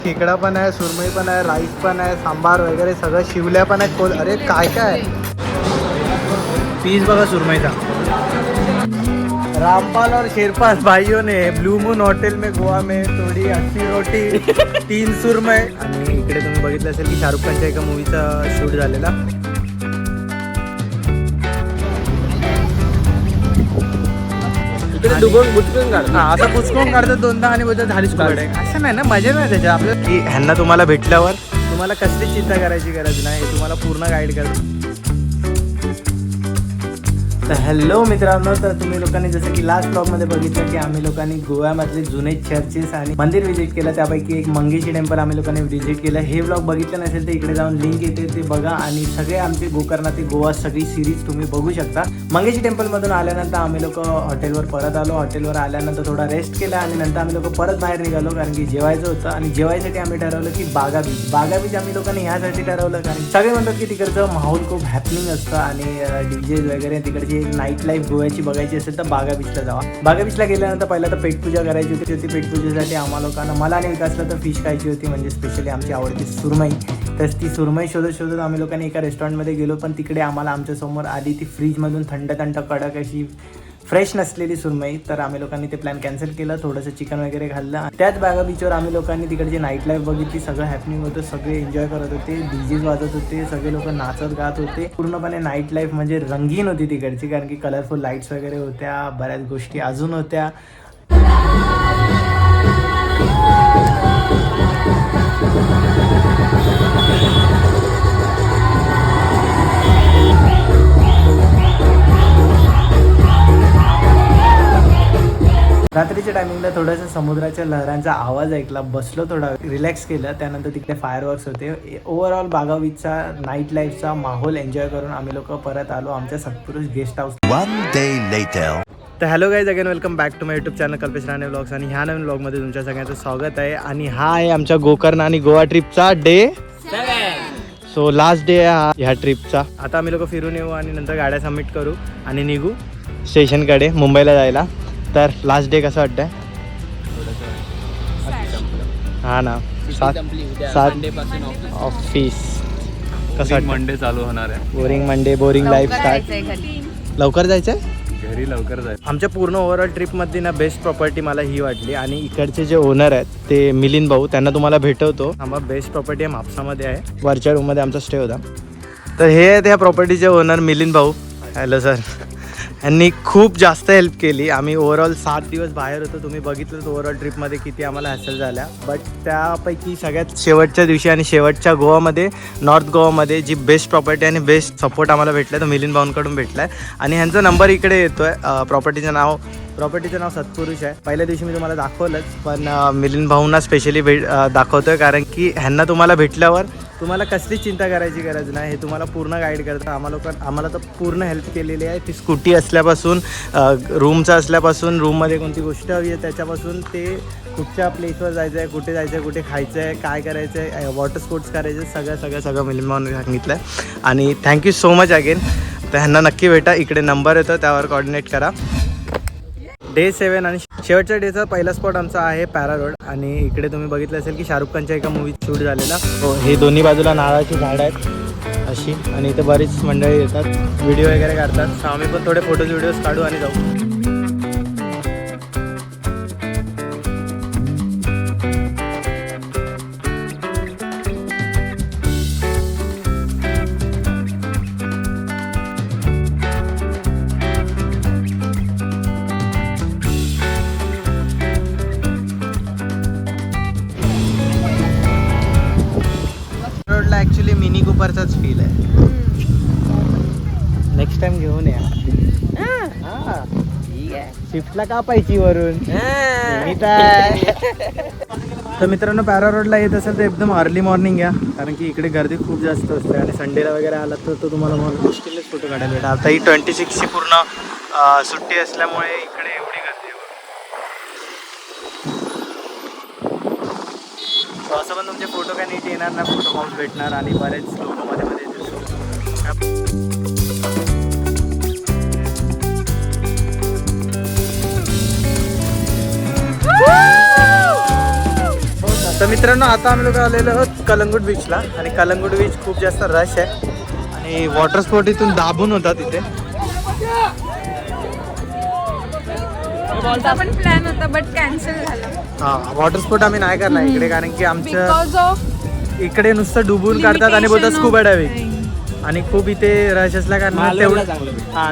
खेकडा पण आहे, सुरमई पण आहे, राईस पण आहे, सांबार वगैरे सगळं शिवल्या पण आहे. अरे काय काय पीस बघा सुरमईचा. रामपाल और शेरपाल भाइयों ने ब्लू मून होटल में गोवा में थोडी 80 रोटी 3 सुरमई. आणि इकडे तुम्ही बघितलं असेल की शाहरुख खानच्या एका मूवीचा शूट झालेला. असं पुचकून काढतात दोनदा आणि बोलतात झाली सुकाडे. असं नाही ना, मजा नाही त्याच्या आपल्या की ह्यांना तुम्हाला भेटल्यावर तुम्हाला कसली चिंता करायची गरज नाही, हे तुम्हाला पूर्ण गाईड करतो. तर हॅलो मित्रांनो, तर तुम्ही लोकांनी जसं की लास्ट ब्लॉगमध्ये बघितलं की आम्ही लोकांनी गोव्यामधले जुने चर्चेस आणि मंदिर व्हिजिट केलं. त्यापैकी एक मंगेशी टेम्पल आम्ही लोकांनी व्हिजिट केलं. हे ब्लॉग बघितलं नसेल तर इकडे जाऊन लिंक येते ते बघा. आणि सगळे आमचे गोकर्णा ते गोवा सगळी सिरीज तुम्ही बघू शकता. मंगेशी टेम्पलमधून आल्यानंतर आम्ही लोक हॉटेलवर परत आलो. हॉटेलवर आल्यानंतर थोडा रेस्ट केला आणि नंतर आम्ही लोक परत बाहेर निघालो कारण की जेवायचं होतं. आणि जेवायसाठी आम्ही ठरवलं की बागा बीच आम्ही लोकांनी ह्यासाठी ठरवलं कारण सगळे म्हणतात की तिकडचं माहोल खूप हॅपनिंग असतं आणि डीजे वगैरे तिकडची नाईट लाईफ गोव्याची बघायची असेल तर बागा बीचला जावा. बागा बीचला गेल्यानंतर पहिला तर पेटपूजा करायची होती. पेटपूजेसाठी आम्हा लोकांना, मला आणि विकासला तर फिश खायची होती, म्हणजे स्पेशली आमची आवडती सुरमई. तर ती सुरमई शोधत आम्ही लोकांनी एका रेस्टॉरंटमध्ये गेलो. पण तिकडे आम्हाला आमच्यासमोर आली ती फ्रीजमधून थंड कडक अशी फ्रेश नसलेली सुरमई. तर आम्ही लोकांनी ते प्लॅन कॅन्सल केलं. थोडंसं चिकन वगैरे खाल्लं. त्याच बागा बीचवर आम्ही लोकांनी तिकडची नाईट लाईफ बघितली. सगळं हॅपनिंग होतं, सगळे एन्जॉय करत होते, डीजेज वाजत होते, सगळे लोक नाचत गात होते. पूर्णपणे नाईट लाईफ म्हणजे रंगीन होती तिकडची कारण की कलरफुल लाईट्स वगैरे होत्या, बऱ्याच गोष्टी अजून होत्या. रात्रीच्या टायमिंगला थोडंसं समुद्राच्या लहरांचा आवाज ऐकला, बसलो, थोडा रिलॅक्स केलं. त्यानंतर तिकडे फायरवर्क्स होते. ओव्हरऑल बागा बीचचा नाईट लाईफचा माहोल एन्जॉय करून आम्ही लोक परत आलो आमच्या सत्पुरुष गेस्ट हाऊस. तर hello guys, again welcome back to my YouTube channel Kalpesh Rane vlogs. आणि ह्या नवीन व्लॉगमध्ये तुमच्या सगळ्यांचं स्वागत आहे. आणि हा आहे आमच्या गोकर्ण आणि गोवा ट्रिपचा डे 7. सो लास्ट डे आहे ह्या ट्रिपचा. आता आम्ही लोक फिरून येऊ आणि नंतर गाड्या सबमिट करू आणि निघू स्टेशनकडे मुंबईला जायला. तर लास्ट डे कसं वाटतंय? हा ना, 7 ऑफिस कसं वाटतं? मंडे चालू होणार आहे. Boring Monday, boring life start. लवकर जायचंय घरी, लवकर जायचं. आमच्या पूर्ण ओव्हरऑल ट्रिपमध्ये ना बेस्ट प्रॉपर्टी मला ही वाटली. आणि इकडचे जे ओनर आहेत ते मिलिंद भाऊ, त्यांना तुम्हाला भेटवतो. आम्हाला बेस्ट प्रॉपर्टी आहे, म्हापसामध्ये आहे. वरच्या रूममध्ये आमचा स्टे होता. तर हे आहेत ह्या प्रॉपर्टीचे ओनर मिलिंद भाऊ. Hello sir. यांनी खूप जास्त हेल्प केली. आम्ही ओव्हरऑल 7 दिवस बाहेर होतो. तुम्ही बघितलं ओव्हरऑल ट्रिपमध्ये किती आम्हाला हॅसल झाल्या. बट त्यापैकी सगळ्यात शेवटच्या दिवशी आणि शेवटच्या गोवामध्ये, नॉर्थ गोवामध्ये जी बेस्ट प्रॉपर्टी आणि बेस्ट सपोर्ट आम्हाला भेटला तो मिलिंद भाऊंकडून भेटला आहे. आणि ह्यांचा नंबर इकडे येतो आहे. प्रॉपर्टीचं नाव सत्पुरुष आहे. पहिल्या दिवशी मी तुम्हाला दाखवलंच, पण मिलिंद भाऊंना स्पेशली दाखवतो आहे कारण की ह्यांना तुम्हाला भेटल्यावर तुम्हाला कसलीच चिंता करायची गरज नाही, हे तुम्हाला पूर्ण गाईड करतं. आम्हाला तर पूर्ण हेल्प केलेली आहे. ती स्कूटी असल्यापासून, रूमचं असल्यापासून, रूममध्ये कोणती गोष्ट हवी आहे त्याच्यापासून, ते कुठच्या प्लेसवर जायचं आहे, कुठे जायचं आहे, कुठे खायचं आहे, काय करायचं आहे, वॉटर स्पोर्ट्स करायचं, सगळं मिलिंद भाऊंनी सांगितलं आहे. आणि थँक्यू सो मच अगेन. तर ह्यांना नक्की भेटा. इकडे नंबर येतो, त्यावर कोऑर्डिनेट करा. डे 7 आणि शेवटच्या डेचा पहिला स्पॉट आमचा आहे पॅरा रोड. आणि इकडे तुम्ही बघितलं असेल की शाहरुख खानच्या एका मूवीत शूट झालेला. हो, हे दोन्ही बाजूला नारळाची झाडं आहेत अशी. आणि इथे बरीच मंडळी येतात, व्हिडिओ वगैरे काढतात. सो आम्ही पण थोडे फोटोज व्हिडिओज काढू आणि जाऊ. ॲक्च्युली मिनी कूपरचाच फील आहे. नेक्स्ट टाइम घेऊन या. स्विफ्टला का पाहिजे वरून. तर मित्रांनो, पॅरा रोडला येत असेल तर एकदम अर्ली मॉर्निंग या कारण की इकडे गर्दी खूप जास्त असते. आणि संडेला वगैरे आला तर तुम्हाला मुश्किलच फोटो काढायला भेटा. आता ही 26ची पूर्ण सुट्टी असल्यामुळे इकडे एवढी गर्दी आहे. असं पण तुमचे फोटो काय नीट येणार ना, फोटो माऊस भेटणार आणि बरेच लोक मध्ये मध्ये तर मित्रांनो आता आम्ही लोक आलेलो आहोत कलंगूट बीचला आणि कलंगूट बीच खूप जास्त रश आहे आणि वॉटर स्पोर्ट इथून दाबून होता तिथे. आमचा पण प्लॅन होता बट कॅन्सल झाला हा वॉटर स्पोर्ट आम्ही नाही करणार इकडे कारण की आमच्या बिकॉज ऑफ इकडे नुसतं डुबून काढतात आणि बोलतात स्कुबा डायव्हिंग आणि खूप इथे रश असल्या कारण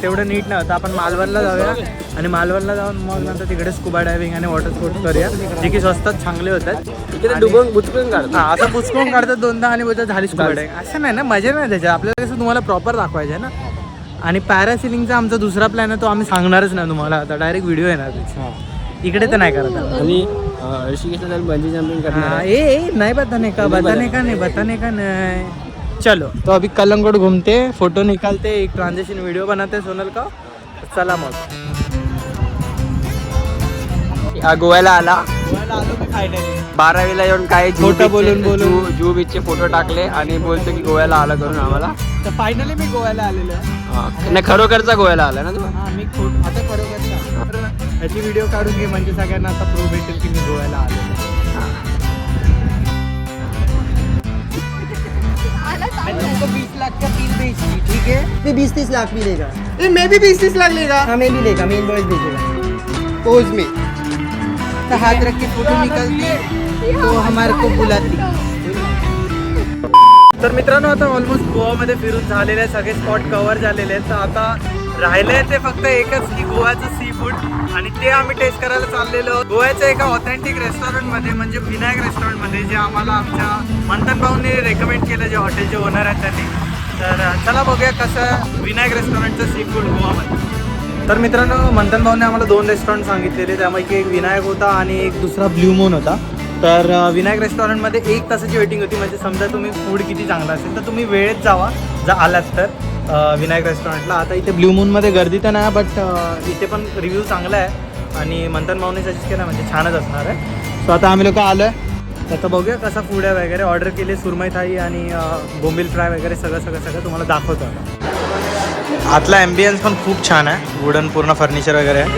तेवढं नीट नव्हतं. आपण मालवणला जाऊया आणि मालवणला जाऊन मग नंतर तिकडे स्कुबा डायव्हिंग आणि वॉटर स्पोर्ट्स करूया जे की स्वस्तात चांगले होतात. इकडे डुबून बुचकून काढतात. हा असं बुचकून काढतात दोनदा आणि बोलतात झाली स्कुबा डायव्हिंग. असं नाही ना, मजा नाही त्याच्यात. आपल्याला कसं तुम्हाला प्रॉपर दाखवायचं आहे ना. आणि पॅरासिलिंगचा आमचा दुसरा प्लॅन आहे तो आम्ही सांगणारच नाही तुम्हाला, आता डायरेक्ट व्हिडिओ येणार त्याची. इकडे तर नाही करत आणि ऋषिकेशला जाऊन बंजी जंपिंग करणार. नहीं बताने का नहीं. चलो तो अभी कलंगुट घूमते, फोटो निकालते, एक ट्रांजेक्शन वीडियो बनाते सोनल का. चला मग गोव्याला आला आलो मी फायनली. 12वीला येऊन काय खोटं बोलून जू बीचचे फोटो टाकले आणि बोलतो की गोव्याला आला करून आम्हाला. तर फायनली मी गोव्याला आलेलो आहे. नाही खरोखरचा गोव्याला आला ना तू. हा मी आता बरोबर ह्याची व्हिडिओ काढून घे म्हणजे सगळ्यांना आता प्रूफ भेटेल की मी गोव्याला आलेलो आहे. तुमको 20 लाख का बिल भेजी, ठीक है. मैं 20-30 लाख भी लेगा. मैं भी 20-30 लाख लेगा. हाँ मैं भी लेगा, मैं इनवॉइस भेजेगा. पोज में तो हाथ रख के फोटो निकालती तो हमारे को बुलाती. तर मित्रांनो आता ऑलमोस्ट गोवामध्ये फिरून झालेले आहे, सगळे स्पॉट कव्हर झालेले आहेत. तर आता राहिले ते फक्त एकच की गोव्याचं सी फूड आणि ते आम्ही टेस्ट करायला चाललेलो. गोव्याच्या एका ऑथेंटिक रेस्टॉरंटमध्ये म्हणजे विनायक रेस्टॉरंटमध्ये जे आम्हाला आमच्या मंथन भाऊने रेकमेंड केलं, जे हॉटेलचे ओनर आहेत त्यांनी. तर चला बघूया कसं विनायक रेस्टॉरंटचं सी फूड गोवामध्ये. तर मित्रांनो मंथन भाऊने आम्हाला 2 रेस्टॉरंट सांगितलेले, त्यापैकी एक विनायक होता आणि एक दुसरा ब्ल्यू मून होता. तर विनायक रेस्टॉरंटमध्ये 1 तासाची वेटिंग होती. म्हणजे समजा तुम्ही फूड किती चांगलं असेल तर तुम्ही वेळेत जावा आलात तर विनायक रेस्टॉरंटला. आता इथे ब्ल्यू मूनमध्ये गर्दी तर नाही बट इथे पण रिव्ह्यू चांगला आहे आणि मंथन भाऊने सजेस्ट केला म्हणजे छानच असणार आहे. सो आता आम्ही लोक आलो आहे. आता बघूया कसा फूड आहे वगैरे. ऑर्डर केली सुरमई थाळी आणि बोंबील फ्राय वगैरे सगळं तुम्हाला दाखवतो. आतला ॲम्बियन्स पण खूप छान आहे, वुडन पूर्ण फर्निचर वगैरे आहे.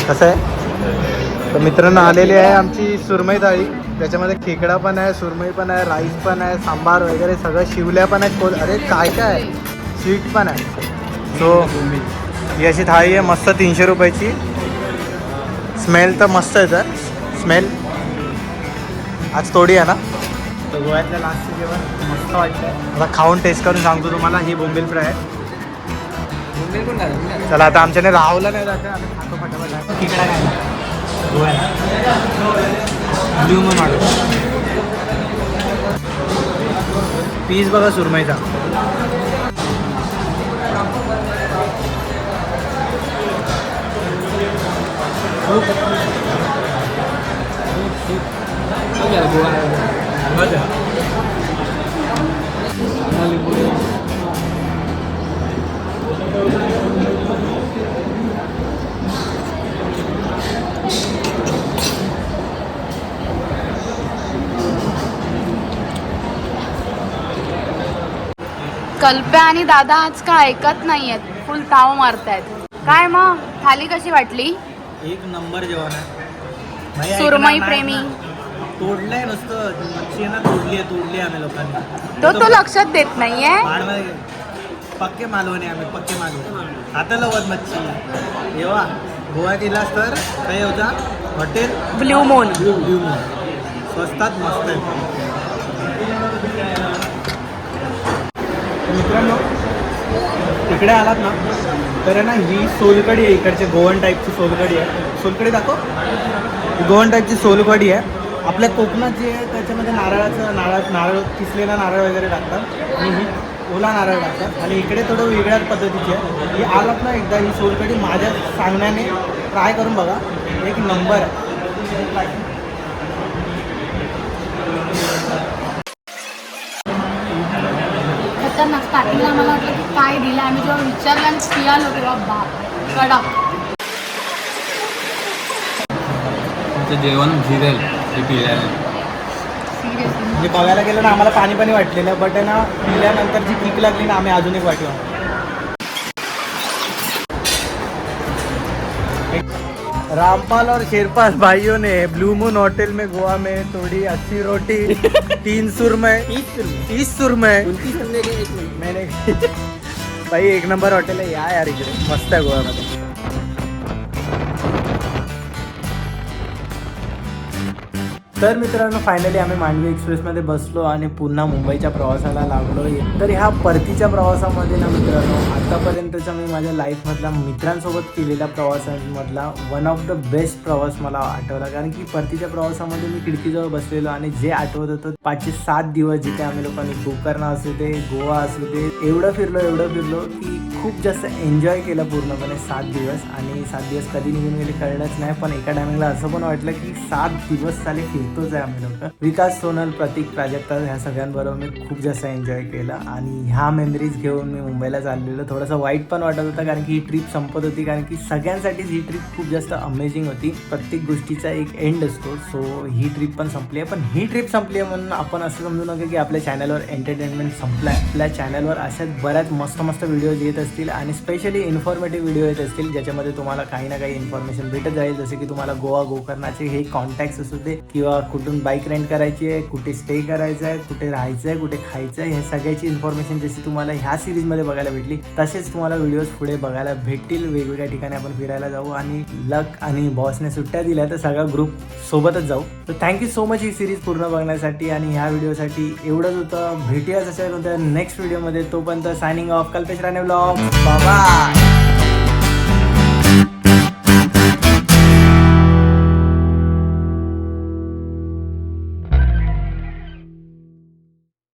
कसं आहे तर मित्रांनो आलेली आहे आमची सुरमई थाळी. त्याच्यामध्ये खेकडा पण आहे, सुरमई पण आहे, राईस पण आहे, सांबार वगैरे सगळं, शिवल्या पण आहेत, अरे काय काय स्वीट पण आहे. सो ही अशी थाळी आहे मस्त 300 रुपयाची. स्मेल तर मस्त आहे. तर स्मेल आज थोडी आहे ना. तर गोव्यातल्या लास्टचं जेवण मस्त वाटतं. आता खाऊन टेस्ट करून सांगतो तुम्हाला. ही बोंबील फ्राय आहे. चला आता आमच्याने राहवलं नाही जातं, आम्ही खातो फटाफट. खेकडा काय गोव्याला ब्ल्यू मून ऑर्डर. पीस बघा सुरमईचा. कल्प्या आणि दादा आज का ऐकत नाहीयेत, फुल ताव मारतायत. काय मग थाली कशी वाटली? एक नंबर जेवण आहे. सुरमई प्रेमी तोडलंय नुसतं मच्छी ना, तोडली आम्ही लोकांनी. तो लक्षात देत नाहीये. पक्के मालवणी आम्ही, पक्के मालवणी. आता लवत मच्छी येवा गोवा गेलास तर काय होता हॉटेल ब्ल्यू मून. स्वस्तात मस्त आहे. मित्रांनो इकडे आलात ना तर ना ही सोलकढी आहे, इकडचे गोवन टाईपची सोलकढी आहे. सोलकढी दाखव. गोवन टाईपची सोलकढी आहे. आपल्या कोकणात जे आहे त्याच्यामध्ये नारळ किसलेला नारळ वगैरे टाकतात आणि ही ओला नारळ टाकतात आणि इकडे थोडं वेगळ्या पद्धतीची आहे. ही आलात ना एकदा ही सोलकढी माझ्या सांगण्याने ट्राय करून बघा, एक नंबर आहे. खतरनाक. स्टार्टिंगला आम्हाला वाटलं की काय दिलं, आम्ही जेव्हा विचारलं आणि पियालो तेव्हा बाप कडक. तुमचं जेवण जिरेल हे पिल्याने. सिरियसली म्हणजे बघायला गेलं ना आम्हाला पाणी पाणी वाटलेलं, बट ना पिल्यानंतर जी किक लागली ना आम्ही अजून एक वाटी वाटतो. रामपाल और शेरपाल भाइयों ने ब्लू मून होटल में गोवा में थोड़ी अच्छी रोटी 3 सुरमई 30 सुरमई मैंने भाई एक नंबर हॉटेल आहे यार इकडे मस्त आहे गोव्यामध्ये. तर मित्रांनो फायनली आम्ही मांडवी एक्सप्रेसमध्ये बसलो आणि पुन्हा मुंबईच्या प्रवासाला लागलो. तर ह्या परतीच्या प्रवासामध्ये ना मित्रांनो आतापर्यंतचा मी माझ्या लाईफमधला मित्रांसोबत केलेल्या प्रवासांमधला वन ऑफ द बेस्ट प्रवास मला आठवला. कारण की परतीच्या प्रवासामध्ये मी खिडकीजवळ बसलेलो आणि जे आठवत होतं 5 ते 7 दिवस जिथे आम्ही लोकांनी गोकर्ण असू दे गोवा असू दे एवढं फिरलो की खूप जास्त एन्जॉय केलं पूर्णपणे 7 दिवस. आणि 7 दिवस कधी निघून गेले कळलंच नाही. पण एका टायमिंगला असं पण वाटलं की 7 दिवस झाले फिरतोच आहे आम्ही लोक. विकास, सोनल, प्रतीक, प्राजक्ता ह्या सगळ्यांबरोबर मी खूप जास्त एन्जॉय केलं. आणि ह्या मेमरीज घेऊन मी मुंबईला चाललेलो. थोडंसं वाईट पण वाटत होतं कारण की ही ट्रिप संपत होती. कारण की सगळ्यांसाठीच ही ट्रिप खूप जास्त अमेझिंग होती. प्रत्येक गोष्टीचा एक एंड असतो. सो ही ट्रिप पण संपली आहे. पण ही ट्रिप संपली आहे म्हणून आपण असं समजू नका की आपल्या चॅनलवर एंटरटेनमेंट संपलं आहे. आपल्या चॅनलवर अशाच बऱ्याच मस्त मस्त व्हिडिओज येत असतील आणि स्पेशली इन्फॉर्मेटिव्ह व्हिडिओ येत असतील ज्याच्यामध्ये तुम्हाला काही ना काही इन्फॉर्मेशन भेटत जाईल. जसे की तुम्हाला गोवा गोकर्णाचे हे कॉन्टॅक्ट्स असू दे किंवा कुठून बाईक रेंट करायची आहे, कुठे स्टे करायचं आहे, कुठे राहायचं आहे, कुठे खायचं आहे, हे सगळ्याची इन्फॉर्मेशन जशी तुम्हाला ह्या सिरीजमध्ये बघायला भेटली तसेच तुम्हाला व्हिडिओज पुढे बघायला भेटतील. वेगवेगळ्या ठिकाणी आपण फिरायला जाऊ आणि लक आणि बॉसने सुट्ट्या दिल्या तर सगळा ग्रुप सोबतच जाऊ. तर थँक्यू सो मच ही सिरीज पूर्ण बघण्यासाठी आणि ह्या व्हिडिओसाठी एवढंच होतं. भेटूयाच अशा कोणत्या नेक्स्ट व्हिडिओमध्ये. तोपर्यंत signing off Kalpesh Rane blog. Bye.